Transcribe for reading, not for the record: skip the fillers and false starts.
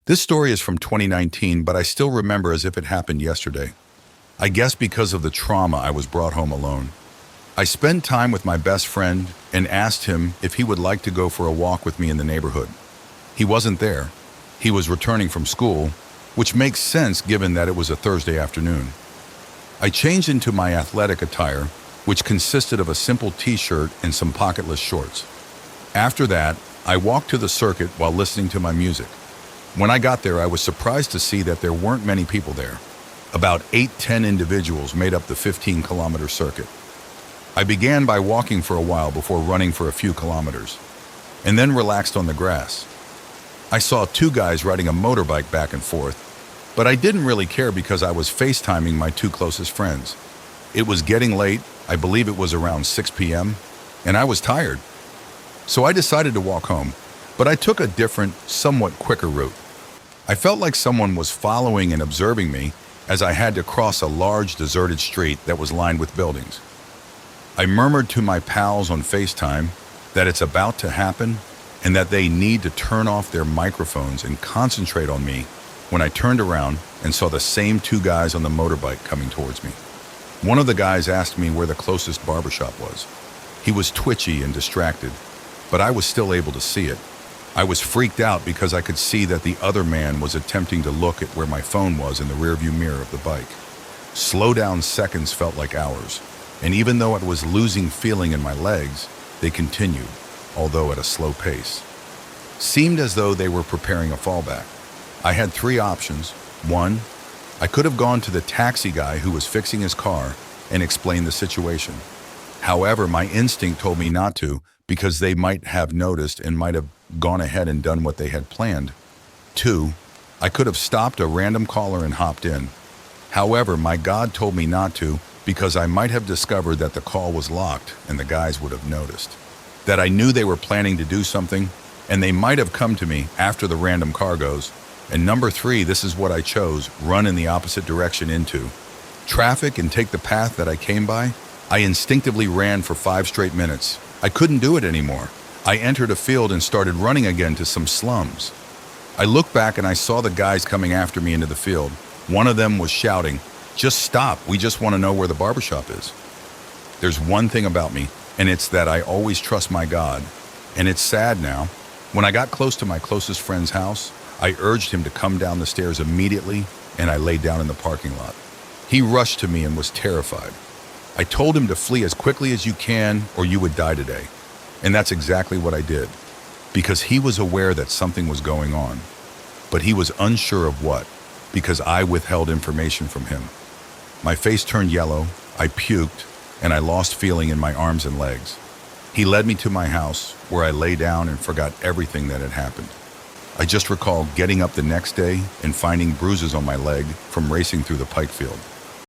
This story is from 2019, but I still remember as if it happened yesterday. I guess because of the trauma I was brought home alone. I spent time with my best friend and asked him if he would like to go for a walk with me in the neighborhood. He wasn't there. He was returning from school, which makes sense given that it was a Thursday afternoon. I changed into my athletic attire, which consisted of a simple t-shirt and some pocketless shorts. After that, I walked to the circuit while listening to my music. When I got there, I was surprised to see that there weren't many people there. About 8-10 individuals made up the 15-kilometer circuit. I began by walking for a while before running for a few kilometers, and then relaxed on the grass. I saw two guys riding a motorbike back and forth, but I didn't really care because I was FaceTiming my two closest friends. It was getting late, I believe it was around 6 p.m., and I was tired. So I decided to walk home, but I took a different, somewhat quicker route. I felt like someone was following and observing me as I had to cross a large deserted street that was lined with buildings. I murmured to my pals on FaceTime that it's about to happen and that they need to turn off their microphones and concentrate on me when I turned around and saw the same two guys on the motorbike coming towards me. One of the guys asked me where the closest barbershop was. He was twitchy and distracted, but I was still able to see it. I was freaked out because I could see that the other man was attempting to look at where my phone was in the rearview mirror of the bike. Slow down seconds felt like hours, and even though it was losing feeling in my legs, they continued, although at a slow pace. Seemed as though they were preparing a fallback. I had three options. One, I could have gone to the taxi guy who was fixing his car and explained the situation. However, my instinct told me not to because they might have noticed and might have gone ahead and done what they had planned. Two, I could have stopped a random caller and hopped in. However, my God told me not to because I might have discovered that the call was locked and the guys would have noticed. That I knew they were planning to do something and they might have come to me after the random car goes. And number three, this is what I chose, run in the opposite direction into traffic and take the path that I came by. I instinctively ran for 5 straight minutes. I couldn't do it anymore. I entered a field and started running again to some slums. I looked back and I saw the guys coming after me into the field. One of them was shouting, "Just stop, we just want to know where the barbershop is." There's one thing about me, and it's that I always trust my God. And it's sad now. When I got close to my closest friend's house, I urged him to come down the stairs immediately, and I laid down in the parking lot. He rushed to me and was terrified. I told him to flee as quickly as you can or you would die today. And that's exactly what I did, because he was aware that something was going on, but he was unsure of what, because I withheld information from him. My face turned yellow, I puked, and I lost feeling in my arms and legs. He led me to my house, where I lay down and forgot everything that had happened. I just recall getting up the next day and finding bruises on my leg from racing through the pike field.